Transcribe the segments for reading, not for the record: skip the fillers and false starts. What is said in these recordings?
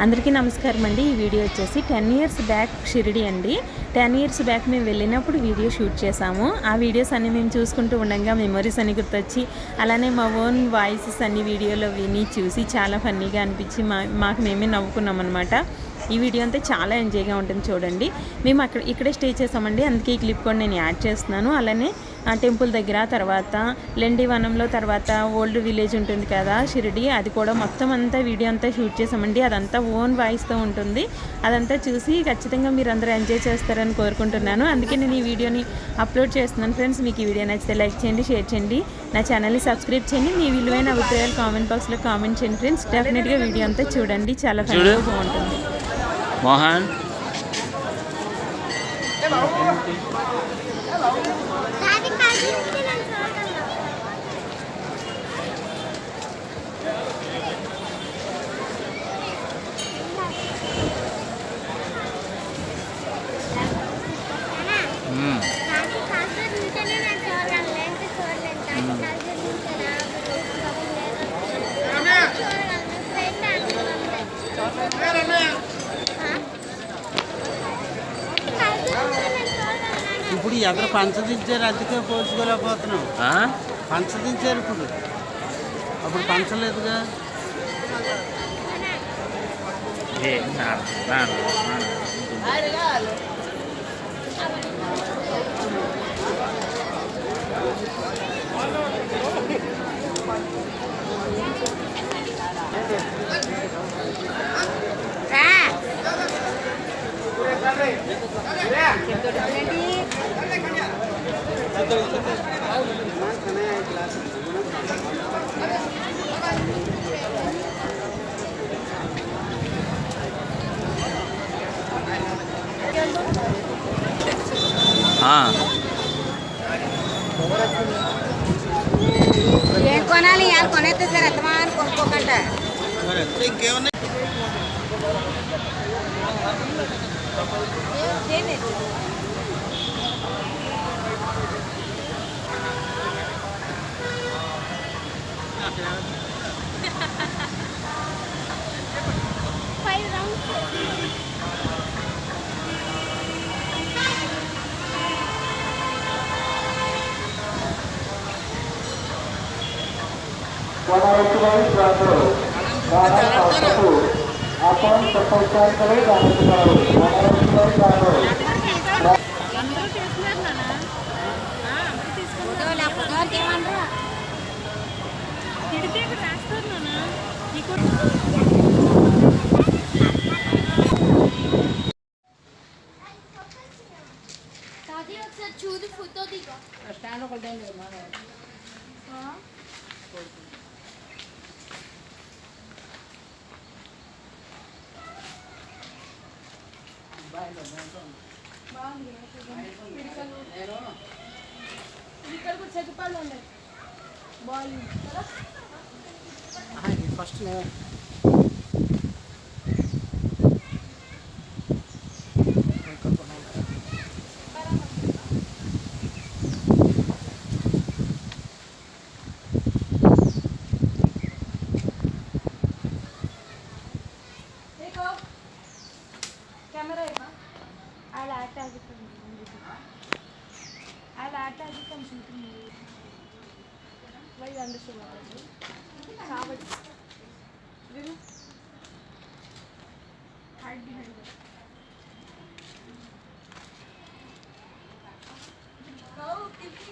అందరికీ నమస్కారం అండి. ఈ వీడియో వచ్చేసి 10 ఇయర్స్ బ్యాక్ షిరిడి అండి. 10 ఇయర్స్ బ్యాక్ మేము వెళ్ళినప్పుడు వీడియో షూట్ చేసాము. ఆ వీడియోస్ అన్నీ మేము చూసుకుంటూ ఉండగా మెమరీస్ అన్ని గుర్తొచ్చి, అలానే మా ఓన్ వాయిసెస్ అన్ని వీడియోలో విని చూసి చాలా ఫన్నీగా అనిపించి మాకు మేమే నవ్వుకున్నాం అనమాట. ఈ వీడియో అంతా చాలా ఎంజాయ్గా ఉంటుంది చూడండి. మేము ఇక్కడే స్టే చేసామండి, అందుకే ఈ క్లిప్ కూడా నేను యాడ్ చేస్తున్నాను. అలానే టెంపుల్ దగ్గర, తర్వాత లెండివనంలో, తర్వాత ఓల్డ్ విలేజ్ ఉంటుంది కదా షిరిడి, అది కూడా మొత్తం అంతా వీడియో అంతా షూట్ చేసామండి. అదంతా ఓన్ వాయిస్తో ఉంటుంది. అదంతా చూసి ఖచ్చితంగా మీరు అందరూ ఎంజాయ్ చేస్తారని కోరుకుంటున్నాను. అందుకే నేను ఈ వీడియోని అప్లోడ్ చేస్తున్నాను ఫ్రెండ్స్. మీకు ఈ వీడియో నచ్చితే లైక్ చేయండి, షేర్ చేయండి, నా ఛానల్ని సబ్స్క్రైబ్ చేయండి. మీ విలువైన అభిప్రాయాలు కామెంట్ బాక్స్లో కామెంట్ చేయండి ఫ్రెండ్స్. డెఫినెట్గా వీడియో అంతా చూడండి, చాలా ఫన్నీగా బాగుంటుంది. మోహన్ ఇప్పుడు ఎక్కడ పంచదించారు, అందుకే పోల్చుకోలేకపోతున్నాం. పంచదించారు ఇప్పుడు, అప్పుడు పంచలేదుగా. ఏం కొనాలి, వాళ్ళు కొనేస్తే సార్ ఎంతమా అని కొనుక్కోకండి. ఇంకేమన్నా చూడు ఫోటో దిగా స్టాండ్ ఒకటి ఇక్కడ కూడా చెట్టుపాలు ఉన్నాయి. బాగుంది కదా ఫస్ట్ कैमरा है आई आता है कम शूटिंग वही अंडरस्टैंड కాబట్టి విను హైడ్ బిహైండ్ గో కిప్పి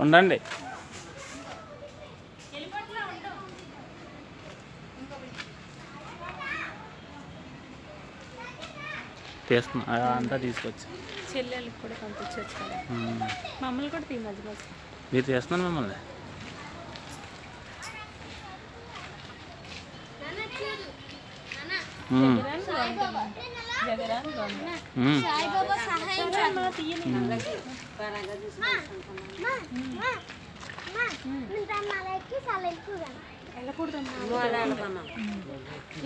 ఉండండి. తీస్తున్నా అంతా తీసుకొచ్చి చెల్లెళ్ళకి కూడా పంపించవచ్చు కదా, మమ్మల్ని కూడా తీయమది బస్. మీరు చేస్తున్నాను మిమ్మల్ని.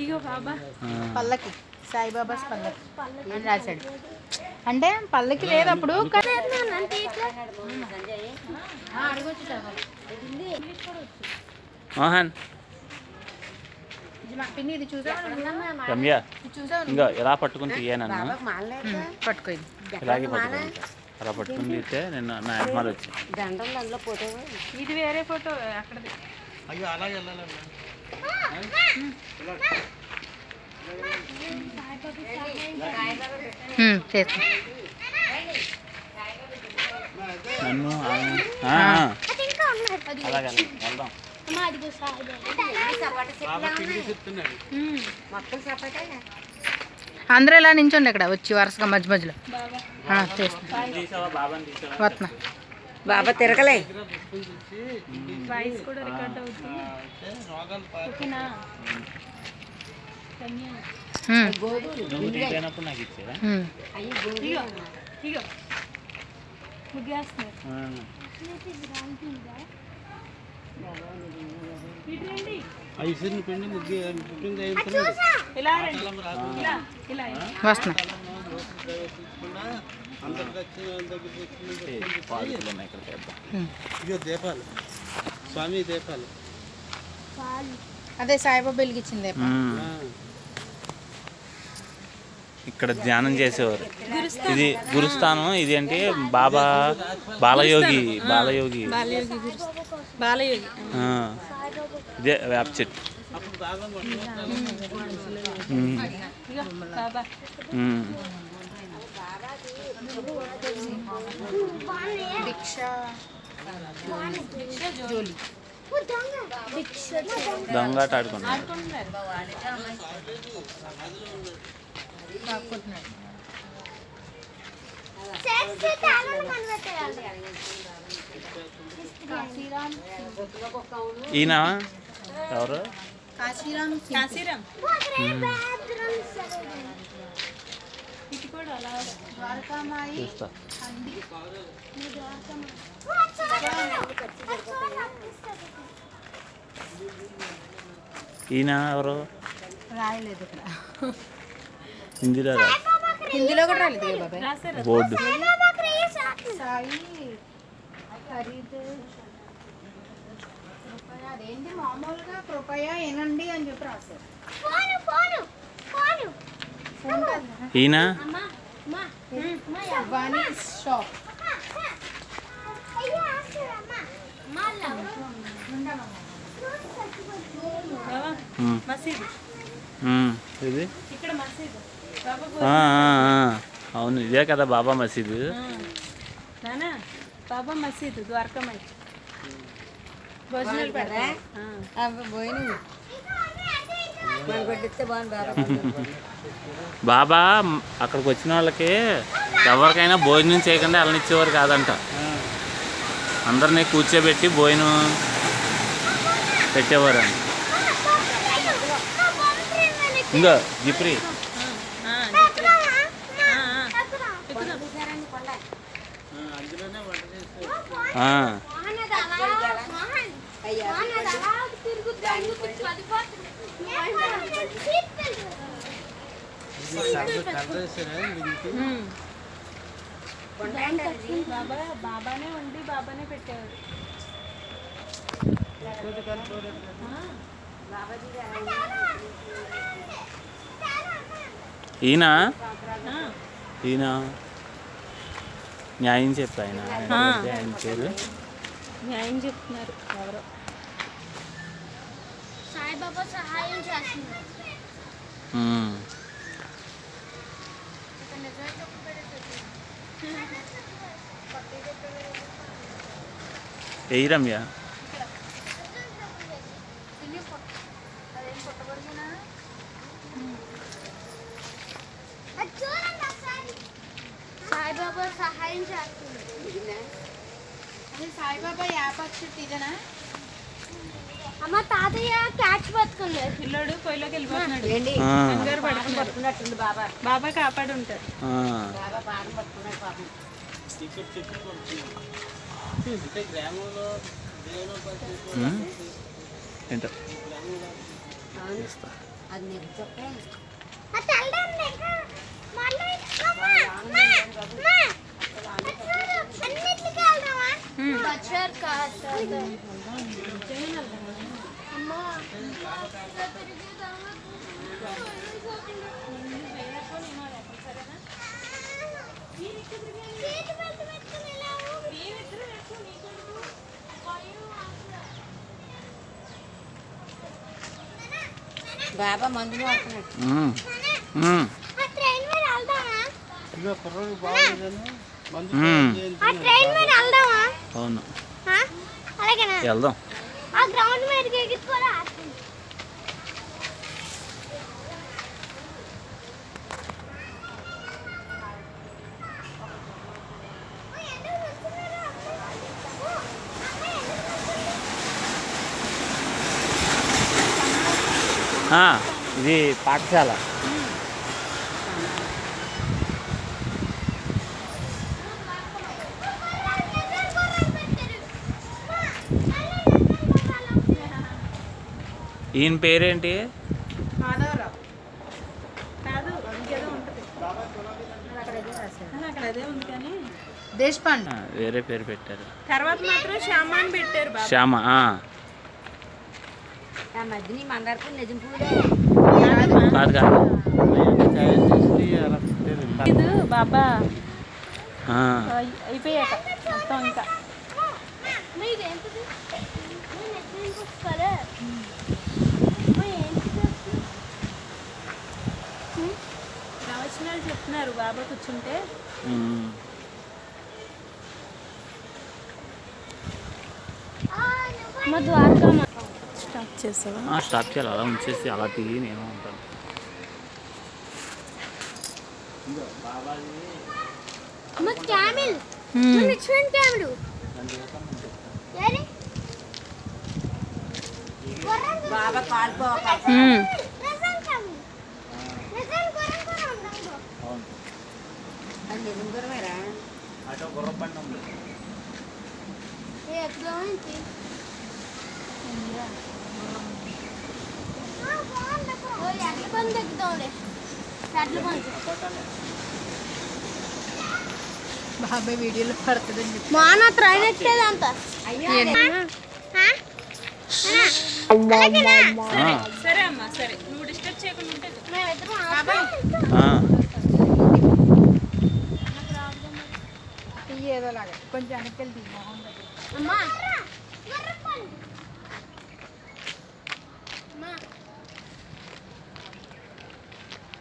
ఇగో బాబా పల్లకి సాయిబాబా పల్లకి ఏం రాశాడు. అంటే పల్లకి లేదు అప్పుడు మోహన్ పిన్ని ఇది చూసావా రమ్య ఇంకా ఎలా పట్టుకుని తీయ నన్ను పట్టుకోండి ఇలాగే పట్టుకుంటా అలా పట్టుకుని తీస్తే నిన్న నా అమ్మాయి వచ్చి ఇది వేరే ఫోటో అక్కడది అయ్యో అలాగే వెళ్ళాలన్నా నన్ను అలాగే వెళ్దాం అందరూ ఇలా నించోండి ఇక్కడ వచ్చి వరుసగా మధ్య మధ్యలో తీసావా బాబాని తీసావా వస్తున్నా బాబా తిరగలే వాయిస్ కూడా రికార్డ్ అవుతుంది ఓకేనా నువ్వు తీసేనప్పుడు నాకు ఇచ్చేదా ఇగో ముగ్గేస్తున్నారు ఐశ్వర్ని పిండి ముగ్గు పుట్టింది ఇలా రండి. ఇలా ఇలా వస్తున్నా అందరికి వచ్చిన దగ్గరికి వచ్చిన పాదులు ఉన్నాయి ఇక్కడ చేద్దాం ఇదిగో దీపాలు స్వామి దీపాలు అదే సాయిబాబా వెలిగించింది ఇక్కడ ధ్యానం చేసేవారు ఇది గురుస్థానం ఇది అంటే బాబా బాలయోగి బాలయోగి బాలయోగి ఆ, ఇదే వేప చెట్టు అప్పుడు బాగా ఇగో బాబా ఉమ్. దొంగాట ఆడుకున్నాం ఈయన ఎవరు కాశీరామ్ ఇది కూడా అలా చూస్తా ఈయన ఎవరు రాయలేదు ఇక్కడ హిందీలో రా హిందీలో కూడా రాలేదు కదా బాబాయ్ రాశారు బోర్డు సాయి ఖరీదు కృపయ అదేంటి మామూలుగా కృపయ ఏనండి అని చెప్పి రాశారు ఫోన్ కాదు ఈయన వాణి షాప్ ఉమ్. మసీదు ఉమ్. ఇది ఇక్కడ మసీదు బాబా ఆ, ఆ, ఆ. అవును ఇదే కదా బాబా మసీదు నానా బాబా మసీదు ద్వారకమై భోజనాలు పెడతా పోయినవి మన కొట్టిస్తే బాగుంది బాబా అక్కడికి వచ్చిన వాళ్ళకి ఎవరికైనా భోజనం చేయకుండా వెళ్ళనిచ్చేవారు కాదంట అందరినీ కూర్చోబెట్టి భోజనం పెట్టేవారు ఇంకో జిప్రి అందులోనే వంట చేస్తారు ఆ. కలరేసారా దీనికి బాబా బాబానే వండి బాబానే పెట్టేవారు ఈయన ఈయన న్యాయం చెప్పి ఆయన పేరు న్యాయం చెప్తున్నారు ఎవరో సాయిబాబా సహాయం చేస్తున్నారు ఉమ్. ఎయ్యి రమ్య సాయిబాబా సహాయం చేస్తున్నారు అది సాయిబాబా యాపక్షి ఇదేనా అమ్మ తాతయ్య క్యాచ్ పట్టుకున్నారు పిల్లోడు పొయ్యిలోకి వెళ్ళిపోతున్నాడు ఆ. కంగారు పడుతున్నారు బాబా బాబా కాపాడు ఉంటారు ఆ. బాబా పాదం పట్టుకున్నాడు పాపం ఇక్కడ చెట్లు కొడుతున్నారు అంటే గ్రామంలో దేవునోపాధి ఉమ్. ఏంటో అది నీకు చెప్పే బచ్చర్ కాదు అమ్మా బాబా మందులు వాడుతున్నాడు. ఇక కుర్రోడు బాగుందని మందు అవును అలాగేనా వెళ్దాం. ఆ గ్రౌండ్ మీదకి ఎగిరిపోరా ఇది పాఠశాల. ఈయన పేరేంటి? మాధవరావు కాదు, ఇంకేదో ఉంటుంది. అక్కడ అదే ఉంది కానీ దేశపాండే. వేరే పేరు పెట్టారు. తర్వాత మాత్రం శ్యామ అని పెట్టారు బాబా. శ్యామ. ఆ మధ్యని మందారపు నిజం పూలే. కాదు కాదు. అలా పెట్టారు. ఇది బాబా ఆ. అయిపోయాక మొత్తం ఇంకా మీదేంటిది నేను చూసుకోలే ప్రవచనాలు చెప్తున్నారు బాబా కూర్చుంటే. ఉమ్. మా ద్వారకా స్టాప్ చేసావా? స్టాప్ చేయాలి. అలా ఉంచేసి అలా తిరిగి నేను ఉంటాను. మా క్యామిల్ నిచ్చున్ క్యామిల్ ఏది బాబా కాలిపోవాలి. నిజం క్యామిల్ నిజం గురం కూడా ఉండండి అది నిజం గురమేరా. ఏ ఎక్కడోంచి ఓ ఎట్ల బండి ఎక్కుతాండే ఎట్ల బండి బాబాయ్ వీడియోలో పడుతుందని చెప్పి మా నా ట్రైన్ ఎక్కేదంత సరే అమ్మా, సరే, నువ్వు డిస్టర్బ్ చేయకుండా ఉంటే ఏదోలాగా కొంచెం వెనకెళ్ళి అమ్మా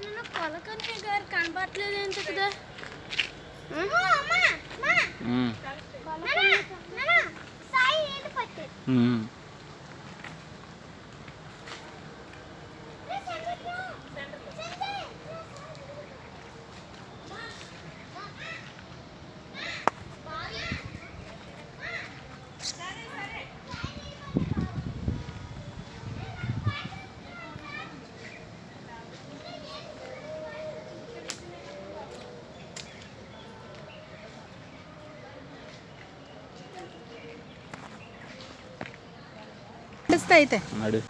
నన్ను కొలకన్య గారు కనపడలేదు ఎంత కదా ఉమ్. సాయి ఏది పట్టే ఉమ్. అయితే నడు.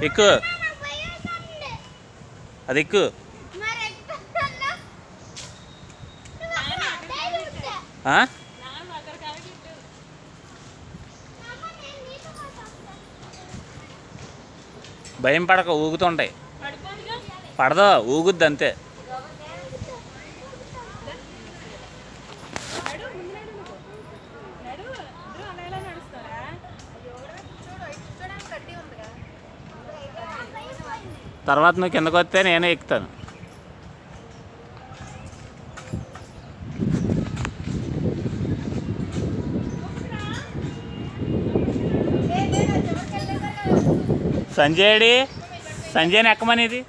ఎక్కు. అది ఎక్కు. ఆ? భయం పడక, ఊగుతుంటాయి. పడదా, ఊగుద్ది అంతే. తర్వాత నువ్వు కిందకు వస్తే నేనే ఎక్కుతాను. సంజయ్ సంజయ్ని ఎక్కమనేది.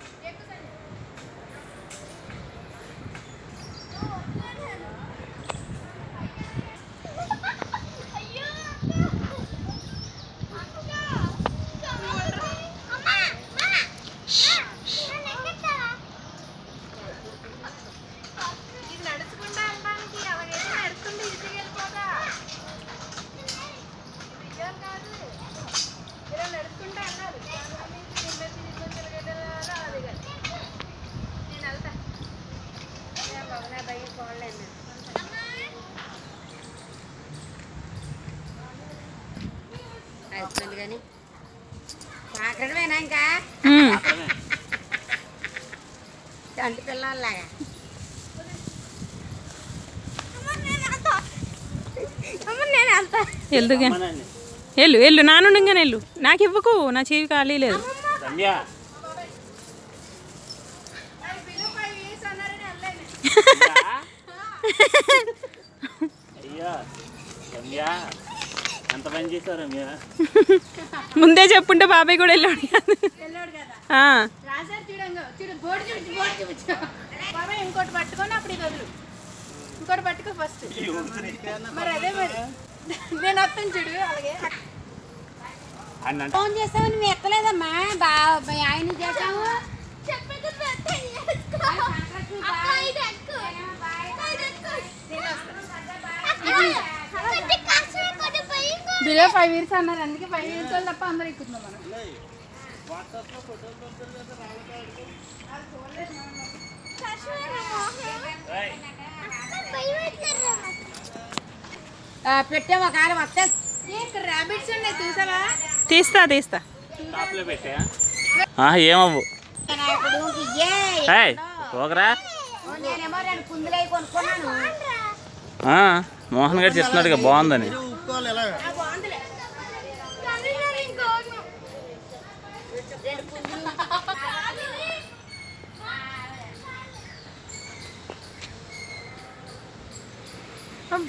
నడుచుకుంటా వెళ్ళడానికి అలాగైతే నడుచుకుంటూ ఈజీగా వెళ్ళిపోదా కాదు ఇలా నడుచుకుంటా వెళ్ళాలి అయిపోయింది కానీ పాకడమేనా ఇంకా మ్మ్. చంటి పిల్లలాగా వెళ్దుగా వెళ్ళు వెళ్ళు నానుండగానే వెళ్ళు నాకు ఇవ్వకు నా చెవి ఖాళీ లేదు సంధ్య అయ్యా సంధ్య ఎంత పని చేశారు రమ్య ముందే చెప్పుంటే బాబాయ్ కూడా వెళ్ళాడు కాదు. ఆ, రాశారు చూడంగా చూడు బోర్డు చూపించు బాబాయ్ ఇంకోటి పట్టుకొని అప్పుడు ఇది వదులు ఇంకోటి పట్టుకో ఫస్ట్ మరి అదే మరి నేను వస్తాను చూడు అలాగే ఆయన ఫోన్ చేసావు నువ్వు ఎక్కలేదమ్మా ఆయన చేసావు బిలో 5 ఇయర్స్ అన్నారు అందుకే 5 ఇయర్స్ వాళ్ళు తప్ప అందరూ ఎక్కుతున్నాం మనం పెట్టాము ఒక కాలం వస్తే ఇక్కడ ర్యాబిట్స్ ఉన్నాయి చూసావా తీస్తా తీస్తా టాప్లో పెట్టా ఏమవ్వు ఏయ్ పోకరా నేనేమో 2 కుందులు అయి కొనుక్కున్నాను మోహన్ గారు చెప్తున్నాడుగా బాగుందని ఉప్పుకోవాలి ఎలాగ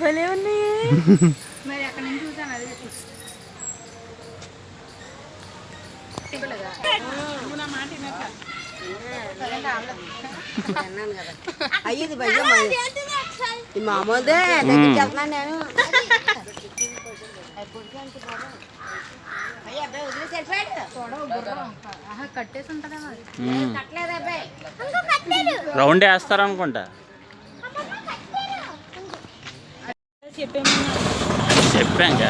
భలే ఉన్నాయి మరి అక్కడ నుంచి చూసాను అది అన్నాను కదా అయ్యేది భయ్య మామూలుదే దగ్గరికి వెళ్తున్నాను నేను అయ్యా అబ్బాయి వదిలేసి వెళ్ళిపోయాడు కట్టేసి ఉంటుందేమో అది. కట్టలేదు అబ్బాయి రౌండ్ వేస్తారు అనుకుంటా చెప్పేమన్నా చెప్పాక